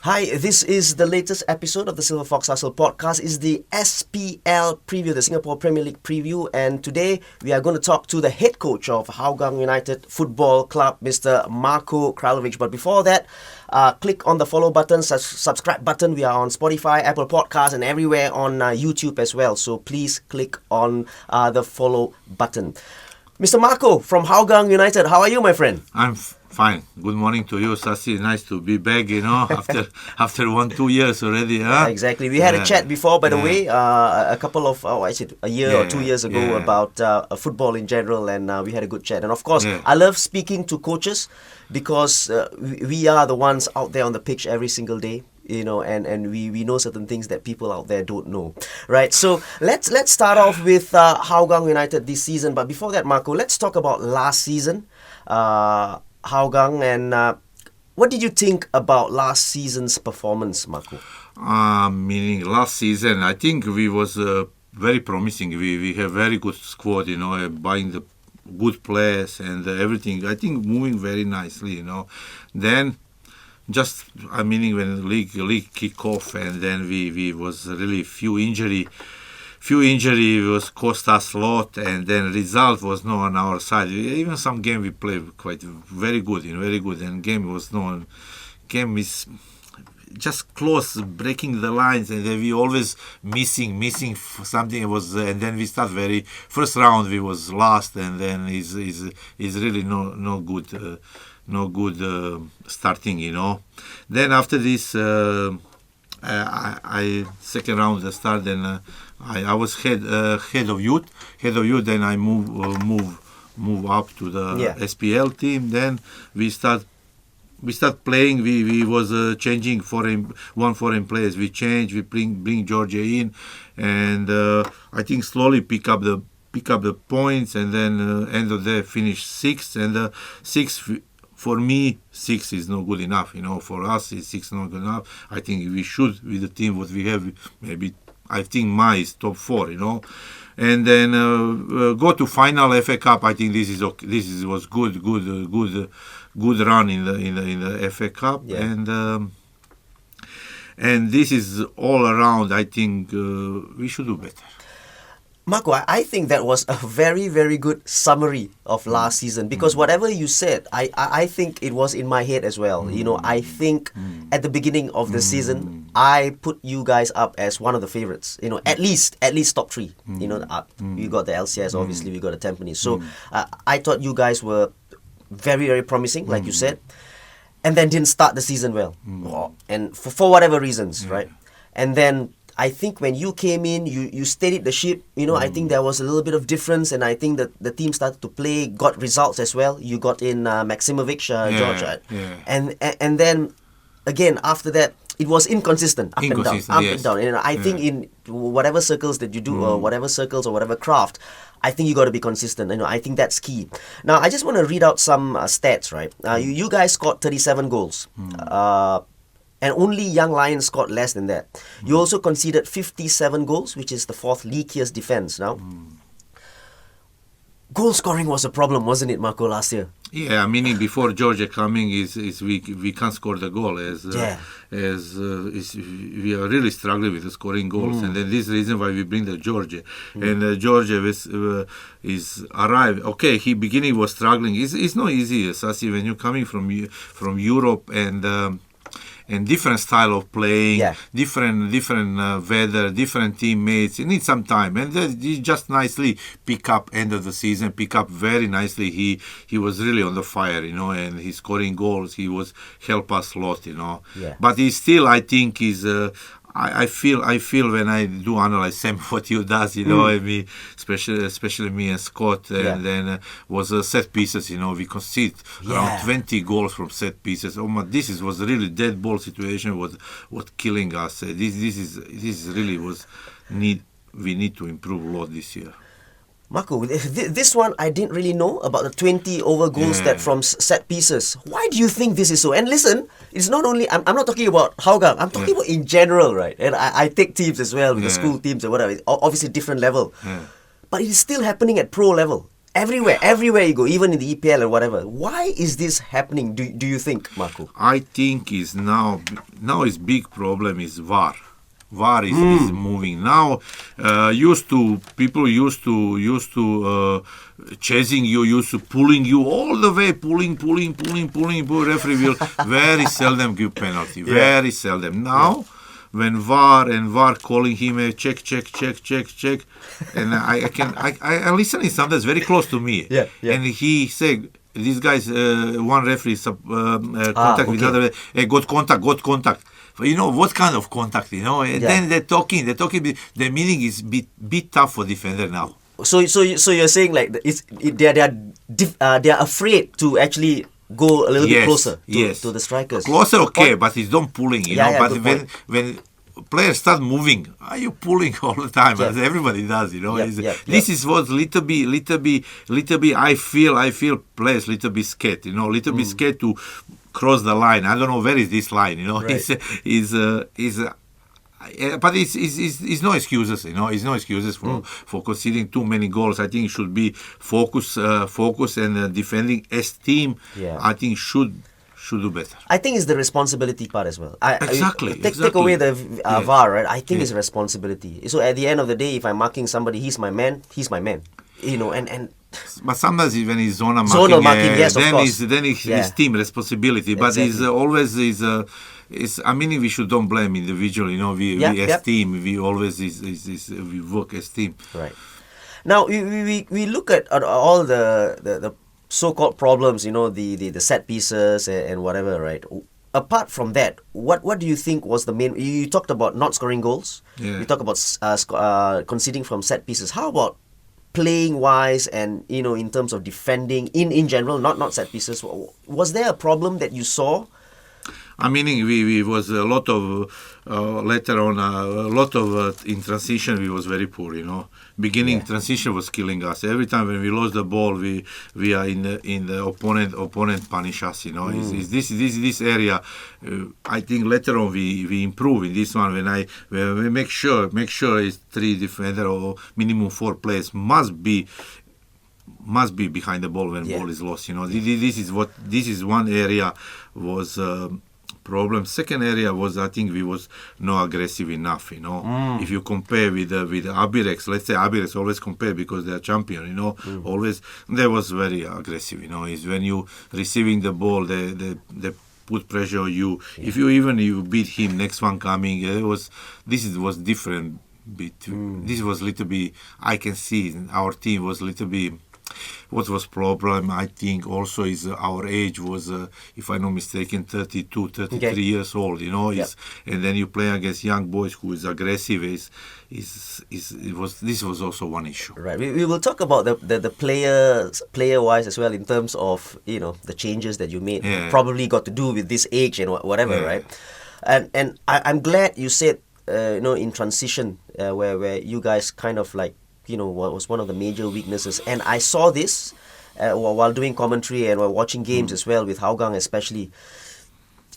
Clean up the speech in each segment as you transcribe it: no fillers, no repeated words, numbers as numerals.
Hi, this is the latest episode of the Silverfox Hustle podcast. It's the SPL preview, the Singapore Premier League preview, and today we are going to talk to the head coach of Hougang United Football Club, Mr. Marko Kraljevic. But before that, click on the follow button, subscribe button. We are on Spotify, Apple Podcasts, and everywhere on YouTube as well. So please click on the follow button. Mr. Marko from Hougang United, how are you, my friend? I'm fine. Good morning to you, Sasi. Nice to be back, after 1-2 years already. Huh? Yeah, exactly. We had a chat before, by the way, a couple of, a year or 2 years ago about football in general, and we had a good chat. And of course, I love speaking to coaches because we are the ones out there on the pitch every single day. And we know certain things that people out there don't know, right? So let's start off with Hougang United this season. But before that, Marko, let's talk about last season, Hougang, and what did you think about last season's performance, Marko? Meaning last season, I think we was very promising. We have very good squad, buying the good players and everything. I think moving very nicely, Then when the league kick off, and then we was really few injury was cost us a lot, and then result was not on our side. Even some game we played quite very good, and game is just close, breaking the lines, and then we always missing something and then we start first round we was last, and then is really no good. No good starting, Then after this, I second round the start. Then I was head of youth. Then I move up to the SPL team. Then we start playing. We was changing one foreign players. We change. We bring Georgia in, and I think slowly pick up the points, and then end of the finish sixth, and sixth. For me, 6 is not good enough. For us, 6 is not good enough. I think we should, with the team what we have, maybe I think my is top 4. And then go to final FA Cup. I think this was good run in the FA Cup, and this is all around. I think we should do better. Marko, I think that was a very, very good summary of last season, because whatever you said, I think it was in my head as well. I think at the beginning of the season, I put you guys up as one of the favourites. At least top 3. We got the LCS, obviously we got the Tampines. So I thought you guys were very, very promising, like you said, and then didn't start the season well, and for whatever reasons, right? And then I think when you came in, you steadied the ship. I think there was a little bit of difference, and I think that the team started to play, got results as well. You got in Maximovic, George, and then again after that, it was inconsistent, up and down. And I think in whatever circles that you do, or whatever circles or whatever craft, I think you got to be consistent. I think that's key. Now, I just want to read out some stats, right? You guys scored 37 goals. And only Young Lions scored less than that. You also conceded 57 goals, which is the 4th leakiest defense now. Goal scoring was a problem, wasn't it, Marko, last year? Yeah, meaning before Georgia coming is we can't score the goal we are really struggling with the scoring goals, and then this is the reason why we bring the Georgia, and Georgia is arrived. Okay, he beginning was struggling. It's not easy, Sasi, when you're coming from Europe and different style of playing, different weather, different teammates. You need some time, and he just nicely pick up end of the season. Pick up very nicely. He was really on the fire, and he's scoring goals. He was help us a lot, But he still, I think, is. I feel when I do analyze Sam what you does, and me, especially me and Scott, and then was set pieces. We concede around 20 goals from set pieces. This was really dead ball situation. Was what killing us. This really was we need to improve a lot this year. Marko, this one I didn't really know about the 20 over goals that from set pieces. Why do you think this is so? And listen, it's not only, I'm not talking about Hougang, I'm talking about in general, right? And I take teams as well, with the school teams or whatever, obviously different level. But it is still happening at pro level. Everywhere you go, even in the EPL or whatever. Why is this happening? Do you think, Marko? I think is now is big problem is VAR. VAR is moving now. People used to chasing you, used to pulling you all the way, pulling. Referee will very seldom give penalty. Very seldom now. When VAR calling him a check, and I listening sometimes very close to me, and he said, these guys, one referee contact with another, got contact. You know what kind of contact, you know? And then they're talking. The meaning is bit tough for defender now. So you're saying like they are afraid to actually go a little bit closer to the strikers. Closer, okay, but it's not pulling, you know. But when players start moving, are you pulling all the time? As everybody does, you know. This is what little bit. I feel players little bit scared, you know, little bit scared to cross the line. I don't know where is this line, you know. Right. But it's no excuses, you know. It's no excuses for conceding too many goals. I think it should be focus and defending as team. I think should do better. I think it's the responsibility part as well. Exactly. Take away the VAR, right? I think it's a responsibility. So at the end of the day, if I'm marking somebody, he's my man. You know, and. But sometimes when he's zona marking, yes, then of course. It's team responsibility. But it's always I mean, we should don't blame individual. You know, we as team, we always we work as team. Right. Now we look at all the so-called problems. You know, the set pieces and whatever. Right. Apart from that, what do you think was the main? You talked about not scoring goals. Yeah. You talked about conceding from set pieces. How about playing wise and, you know, in terms of defending in general, not set pieces? Was there a problem that you saw? I mean, we was a lot of later on a lot of in transition we was very poor, you know. Beginning transition was killing us. Every time when we lost the ball, we are in the opponent punish us, you know. Is this area? I think later on we improve in this one when we make sure it's 3 defender or minimum 4 players must be behind the ball when ball is lost, you know. This is one area was problem. Second area was I think we was not aggressive enough, you know. If you compare with Abirex, let's say Abirex always compare because they are champion, you know. Always they was very aggressive, you know. Is when you receiving the ball, they put pressure on you. If you beat him, next one coming, was different. This was little bit. I can see our team was little bit. What was problem, I think, also is our age was, if I'm not mistaken, 32, 33 years old, you know. And then you play against young boys who is aggressive. This was also one issue. Right. We will talk about the player-wise as well in terms of, you know, the changes that you made. Probably got to do with this age and whatever, right? And I'm glad you said, you know, in transition where you guys kind of like, you know, what was one of the major weaknesses. And I saw this while doing commentary and while watching games as well with Hougang especially.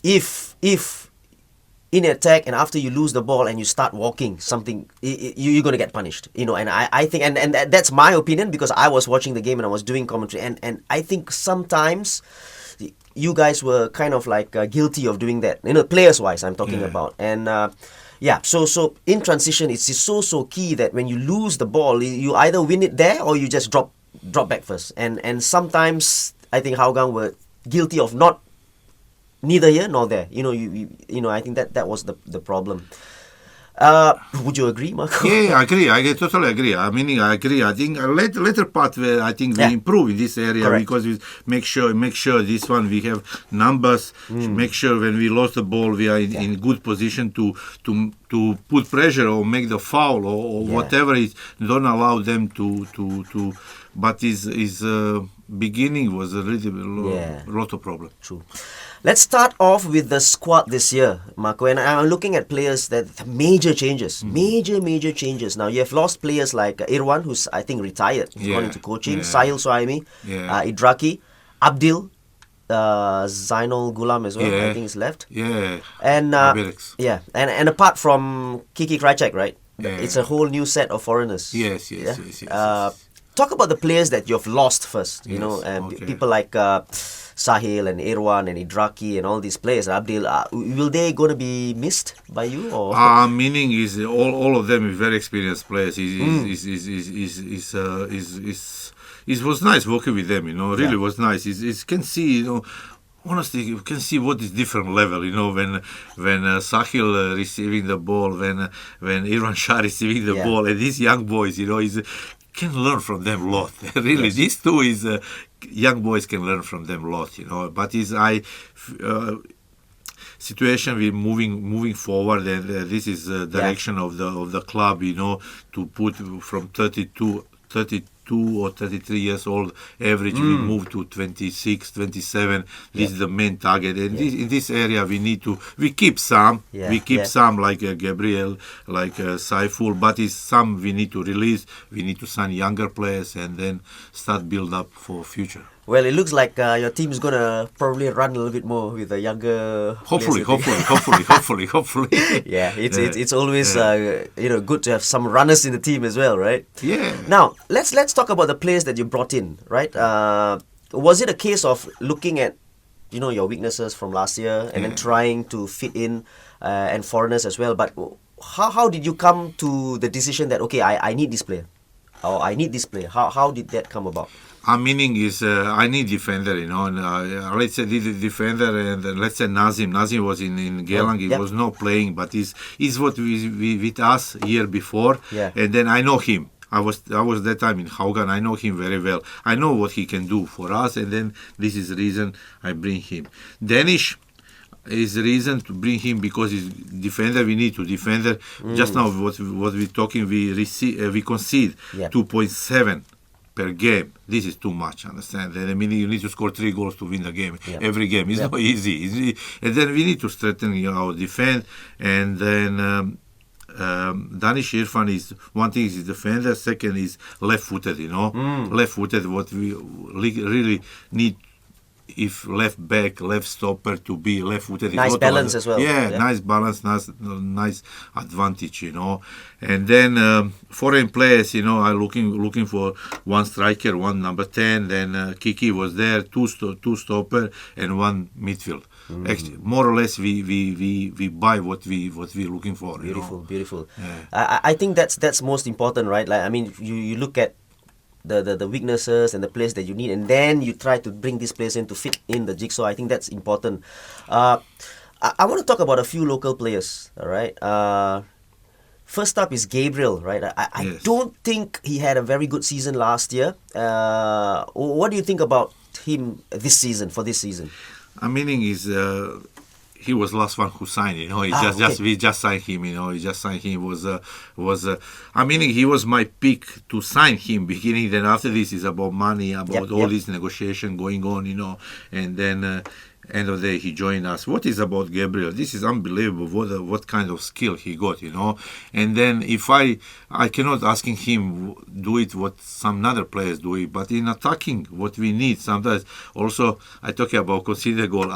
If in attack and after you lose the ball and you start walking something, you're going to get punished, you know. And I think, and that's my opinion because I was watching the game and I was doing commentary. And I think sometimes you guys were kind of like guilty of doing that, you know, players-wise I'm talking about. And so in transition, it's so key that when you lose the ball, you either win it there or you just drop back first. And sometimes I think Hougang were guilty of neither here nor there. You know, you know, I think that was the problem. Would you agree, Marko? Yeah, I agree. I totally agree. I mean, I agree. I think later part where I think we improve in this area. Correct. Because we make sure this one we have numbers. Make sure when we lost the ball we are in good position to put pressure or make the foul or whatever it. Don't allow them to. But his beginning was a really lot of problem. True. Let's start off with the squad this year, Marko. And I'm looking at players that major changes. Major changes. Now, you have lost players like Irwan, who's, I think, retired. He's gone into coaching. Sahil Suhaimi, Idraki, Abdil, Zainul Gulam as well. I think he's left. And and apart from Kiki Krajcek, right? It's a whole new set of foreigners. Yes. talk about the players that you've lost first. You Yes, know, okay. people like Sahil and Irwan and Idraki and all these players. Abdil, will they going to be missed by you or? Meaning is all of them are very experienced players. It was nice working with them. You know, really was nice. It can see, you know. Honestly, you can see what is different level, you know, when Sahil receiving the ball, when Irwan Shah receiving the ball, and these young boys, you know, can learn from them a lot. Really, these two young boys can learn from them a lot, you know. But situation we moving forward, and this is the direction of the club, you know, to put from 32 or 33 years old average, we move to 26, 27. This is the main target. And in this area, we keep some. We keep some like Gabriel, like Saiful, but some we need to release. We need to sign younger players and then start build up for future. Well, it looks like your team is gonna probably run a little bit more with the younger. Hopefully. Yeah, it's always good to have some runners in the team as well, right? Yeah. Now let's talk about the players that you brought in, right? Was it a case of looking at your weaknesses from last year and then trying to fit in and foreigners as well? But how did you come to the decision that okay, I need this player, or I need this player? How did that come about? Meaning is I need defender, you know. And, let's say the defender, and let's say Nazim. Nazim was in Gelang. He was not playing, but he's what we with us year before. Yeah. And then I know him. I was that time in Hougang. I know him very well. I know what he can do for us. And then this is the reason I bring him. Danish is the reason to bring him because he's defender. We need to defender. Just now what we talking, we concede 2.7 per game. This is too much, understand? I mean, you need to score 3 goals to win the game. Every game is not easy. And then we need to strengthen our defense. And then Danish Irfan is one thing is defender. Second is left-footed. You know, left-footed. What we really need. If left back, left stopper to be left-footed. Nice balance as well. Yeah, nice balance, nice advantage, you know. And then foreign players, you know, are looking for one striker, one number 10. Then Kiki was there, two stopper and one midfield. Actually, more or less, we buy what we looking for. Beautiful. Yeah. I think that's most important, right? Like I mean, you look at the weaknesses and the players that you need, and then you try to bring these players in to fit in the jigsaw. I think that's important. I want to talk about a few local players. All right. First up is Gabriel. Right. I don't think he had a very good season last year. What do you think about him this season? For this season, meaning is. He was last one who signed, you know. We just signed him, you know. He just signed him. Meaning he was my pick to sign him beginning. Then after this is about money, about all this negotiation going on, you know. And then end of the day he joined us. What is about Gabriel? This is unbelievable. What kind of skill he got, you know. And then if I cannot asking him do it what some other players do it, but in attacking what we need sometimes. Also I talk about consider goal.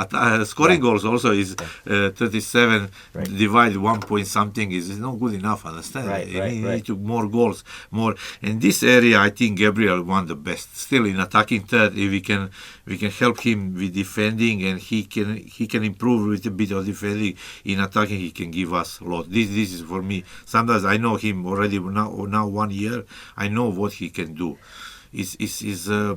Scoring goals also is 37 divide 1 point something is not good enough. Understand? You need to more goals, more. In this area I think Gabriel won the best. Still in attacking third, if we can help him with defending, and he can improve with a bit of defending. In attacking he can give us a lot. This is for me. Sometimes I know him already now 1 year. I know what he can do. He's a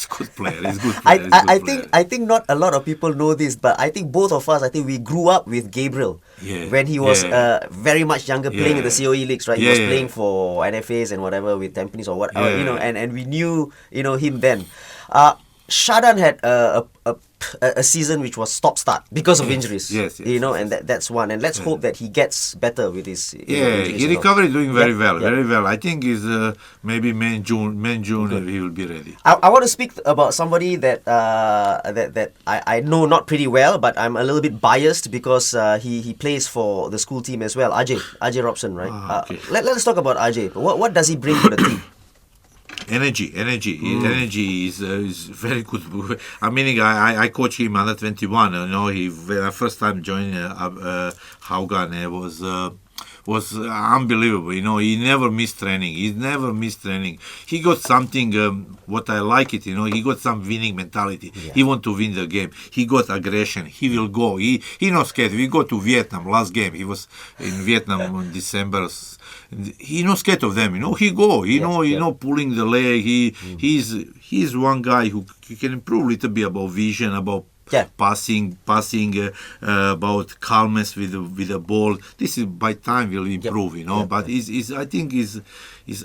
good player. He's good player. I think not a lot of people know this, but I think both of us, we grew up with Gabriel when he was very much younger, playing in the COE leagues, right? He was playing for NFAs and whatever with Tampines or whatever, you know, and we knew him then. Shadan had a season which was stop-start because of injuries. You know, and that's one. And let's hope that he gets better with his injuries. He recovered doing very well. I think is maybe May June he will be ready. I want to speak about somebody that I know not pretty well, but I'm a little bit biased because he plays for the school team as well. Ajay Robson, right? Okay. Let's talk about Ajay. What does he bring to the team? Energy. Energy is very good. I coach him under 21. You know, he when I first time joined Hougang, it was was unbelievable. He never missed training. He got something. What I like it. He got some winning mentality. Yeah. He want to win the game. He got aggression. He will go. He not scared. We go to Vietnam last game. He was in Vietnam in December. He not scared of them. He go. Pulling the leg. He's one guy who can improve a little bit about vision, about passing, about calmness with the ball. This is by time will improve, But I think is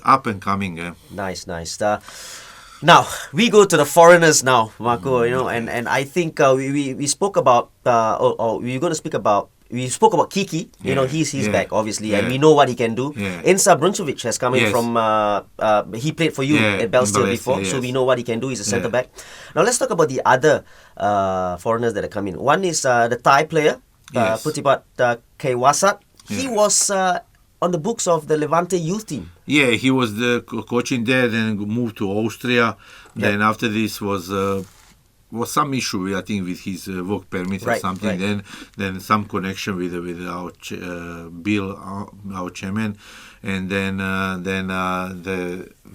up and coming. Nice. Now we go to the foreigners now, Marko. And I think we spoke about we spoke about Kiki. He's back obviously, and we know what he can do. Insa Bruncevic has come in from. He played for you at Belstill before, so we know what he can do. He's a centre back. Now let's talk about the other foreigners that are coming. One is the Thai player, Putipat Kewasat. He was on the books of the Levante youth team. Yeah, he was the coaching there, then moved to Austria. Then after this was some issue, I think, with his work permit or something. Right. Then some connection with our Bill, our chairman, and then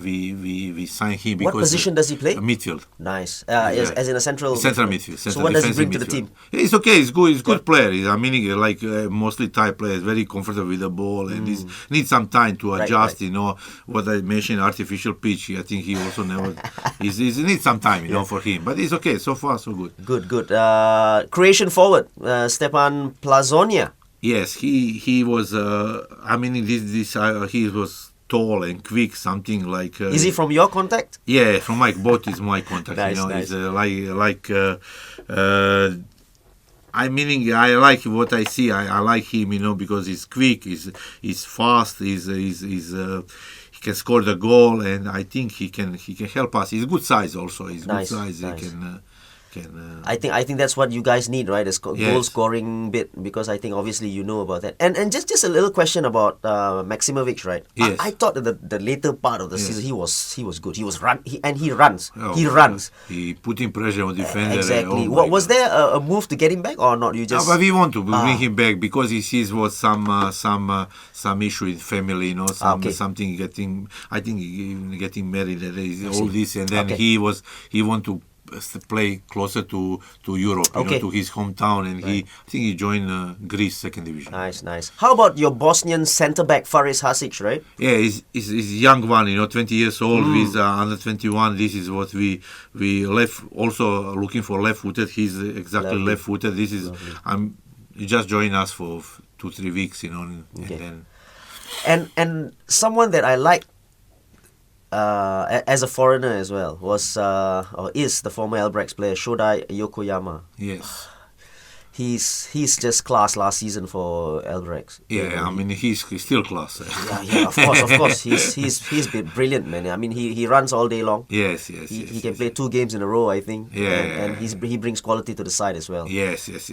we signed him because. What position does he play? Midfield. Nice. As in a central midfield. So what does he bring to the team? It's okay. He's good. He's good player. Like mostly Thai players, very comfortable with the ball, and he needs some time to adjust. What I mentioned, artificial pitch. I think he also never. He needs some time, for him. But it's okay. So far, so good. Good. Croatian forward, Stepan Plazonia. Yes, he was. He was tall and quick, something like. Is he from your contact? Yeah, from my both is my contact. Nice. He's I like what I see. I like him, because he's quick, he's fast, he can score the goal, and I think he can help us. He's good size also. He's nice. Good size. Nice. He can. I think that's what you guys need, right? A goal scoring bit, because I think obviously you know about that. And just a little question about Maximovic, right? Yes. I thought that the later part of the season he was good. He runs. He runs. He putting pressure on defender. Exactly. Was there a move to get him back or not? You just. But we want to bring him back because he sees what some issue in family, something getting. I think getting married. All this, and then he want to play closer to Europe, to his hometown, and I think he joined Greece second division. Nice. How about your Bosnian centre back Faris Hasic, right? Yeah, he's young one, 20 years old with under 21. This is what we left. Also looking for left-footed. He's exactly left-footed. This is he just joined us for 2-3 weeks, and then. And someone that I like. As a foreigner as well was or is the former Albrechts player Shaiyokoyama. Yes. He's just class last season for Albrechts. Yeah, he's still class. Yeah, of course. He's been brilliant, man. He runs all day long. Yes. He can play 2 games in a row, I think. Yeah. And he brings quality to the side as well. Yes. He's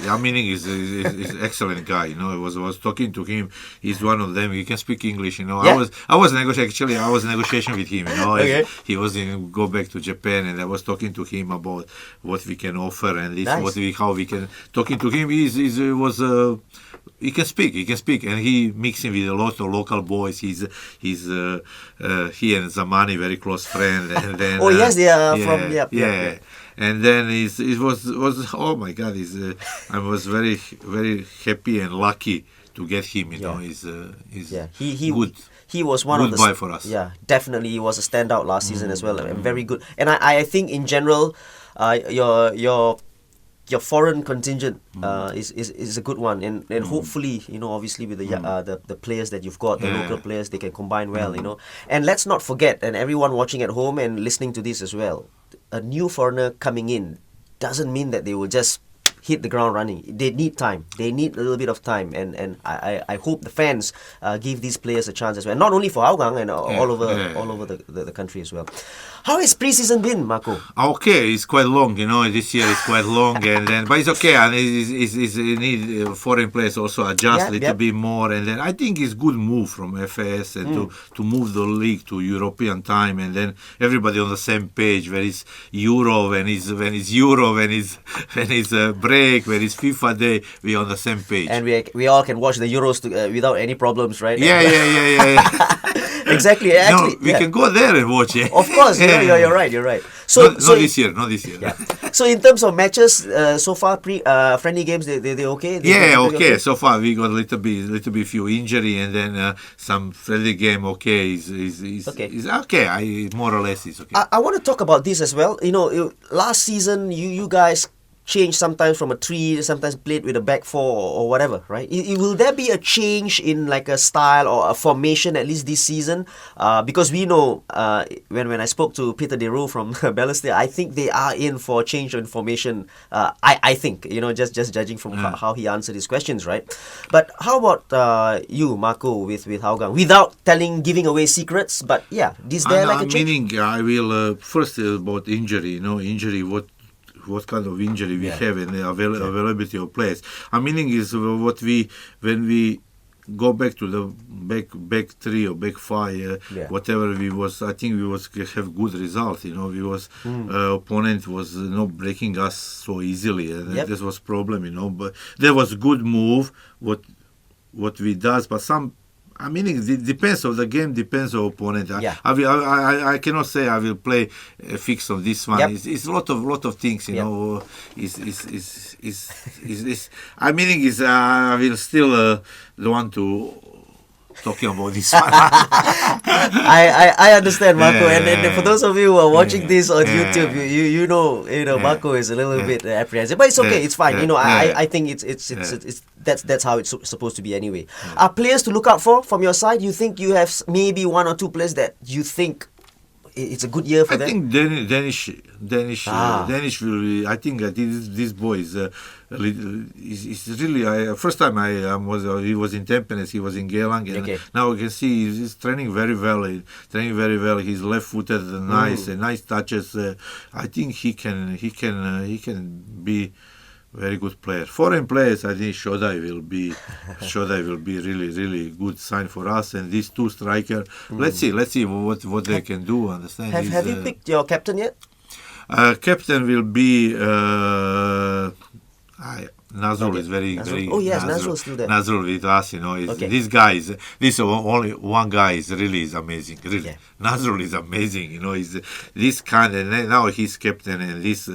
excellent guy. I was talking to him. He's one of them. He can speak English. Yeah. I was negotiation with him. Okay. He was go back to Japan, and I was talking to him about what we can offer and this, how we can talking to him. He can speak, and he mixing with a lot of local boys. He and Zamani very close friend, and then they are from yeah. And then it was oh my God! I was very very happy and lucky to get him. He's good. He was one good of the buy for us. Yeah, definitely he was a standout last season as well, and very good. And I think in general, your foreign contingent is a good one, and hopefully obviously with the players that you've got, the local players, they can combine well, And let's not forget, and everyone watching at home and listening to this as well, a new foreigner coming in doesn't mean that they will just hit the ground running. They need time. They need a little bit of time, and I hope the fans give these players a chance as well. Not only for Hougang and all over the country as well. How has preseason been, Marko? Okay, it's quite long, this year is quite long, but it's okay, and it's need foreign players also adjust a little bit more, and then I think it's good move from FAS and to move the league to European time, and then everybody on the same page, where it's Euro, when it's Euro, when it's break, when it's FIFA day, we're on the same page. And we all can watch the Euros without any problems, right? Yeah. Exactly. No, Actually, we can go there and watch it. Of course, you're right. So, Not this year. yeah. So in terms of matches, so far friendly games, they okay? They Okay. So far we got a little bit few injury, and then some friendly game. Okay, is okay. I more or less is okay. I want to talk about this as well. Last season you guys changed sometimes from a 3, sometimes played with a back 4 or whatever, right? Will there be a change in like a style or a formation at least this season? Because we know when I spoke to Peter De Roo from Balestier, I think they are in for a change in formation. I think, just judging from how he answered his questions, right? But how about you, Marko, with Hougang? Without giving away secrets, but yeah, is there like a change? Meaning, I will first about injury. Injury. What kind of injury we have and the availability of players. Meaning is when we go back to the back 3 or back 5, whatever we was. I think we was have good result. We was opponent was not breaking us so easily, and this was problem. But there was good move what we does, but some. It depends on the game, depends on opponent. I cannot say I will play fix on this one. It's a lot of things, I will still don't want to talking about this one. I understand, Marko, and for those of you who are watching this on YouTube, you know Marko is a little bit apprehensive, but it's okay, it's fine. I think it's that's how it's supposed to be anyway. Are players to look out for from your side? You think you have maybe 1 or 2 players that you think it's a good year for them? I think Danish will be. I think this boy is really. First time he was in Tampines, he was in Geylang, and now you can see he's training very well. He's left-footed, nice touches. I think he can be very good player. Foreign players, I think Shodai will be really good sign for us. And these 2 striker, let's see what they can do. Understand? Have you picked your captain yet? Captain will be Nazrul is very. Oh yes, Nazrul is still there. Nazrul with us, These guys, this only one guy is amazing. Really, Nazrul is amazing. He's this kind, and now he's captain, and this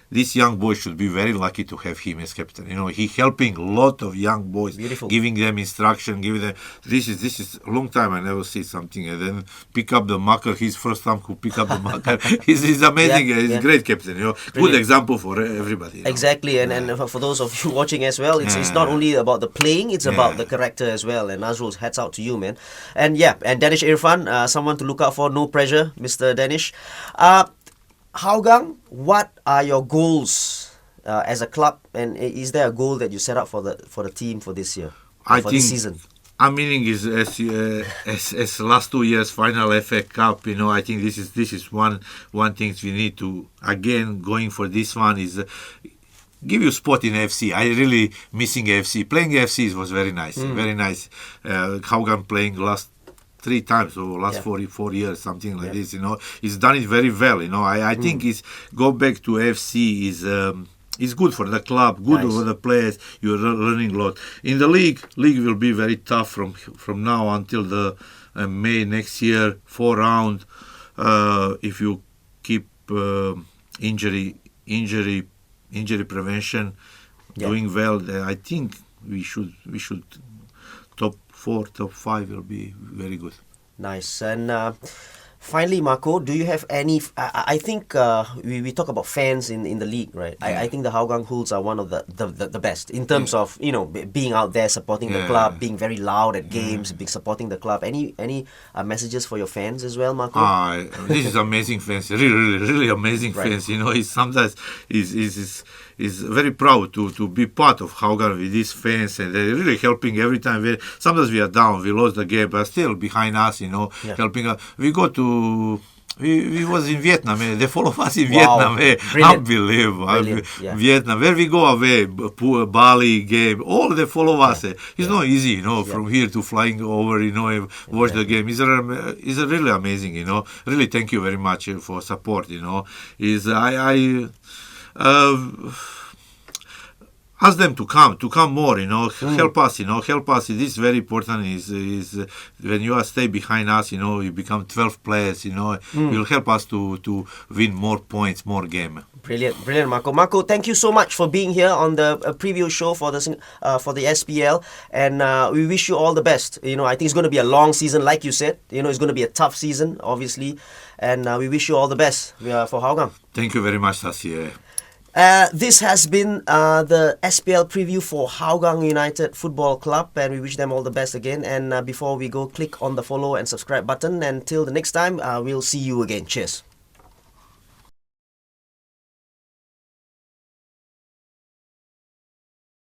this young boy should be very lucky to have him as captain. He helping a lot of young boys, giving them instruction, giving them. This is a long time I never see something, and then pick up the marker. His first time who pick up the marker. He's amazing. He's a great captain. Good example for everybody. Exactly, and for those of you watching as well, it's not only about the playing, it's about the character as well. And Nazrul, hats out to you, man. And Danish Irfan, someone to look out for. No pressure, Mr. Danish. Hougang, what are your goals as a club, and is there a goal that you set up for the team for this year, this season? Our meaning is as last 2 years final FA Cup. I think this is one thing we need to again going for this one is. Give you spot in FC. I really missing FC. Playing FC was very nice, very nice. Hougang playing last 3 times or last 4 years, something like this. He's done it very well. I think go back to FC is good for the club, good for the players. You're learning a lot. In the league will be very tough from now until the May next year, 4 round. If you keep injury prevention doing well, I think we should top 4, top 5 will be very good. Nice. And finally, Marko, do you have any... I think we talk about fans in the league, right? I think the Hougang Hools are one of the best in terms of, being out there supporting the club, being very loud at games, supporting the club. Any messages for your fans as well, Marko? This is amazing fans, really amazing fans. It's sometimes is very proud to be part of Hougang with these fans, and they're really helping every time. Sometimes we are down, we lost the game, but still behind us, helping us. We go to We was in Vietnam. They follow us in Vietnam. Unbelievable. Vietnam. Where we go away, Bali game, all they follow us. It's not easy, from here to flying over, watch the game. It's really amazing, Really, thank you very much for support, Ask them to come more, help us, help us. It is very important. Is when you stay behind us, you become 12 players, you'll help us to win more points, more game. Brilliant, Marko. Marko, thank you so much for being here on the preview show for the SPL, and we wish you all the best. I think it's going to be a long season, like you said. It's going to be a tough season, obviously, and we wish you all the best for Hougang. Thank you very much, Sasi. This has been the SPL preview for Hougang United Football Club, and we wish them all the best again. And before we go, click on the follow and subscribe button. And till the next time, we'll see you again. Cheers.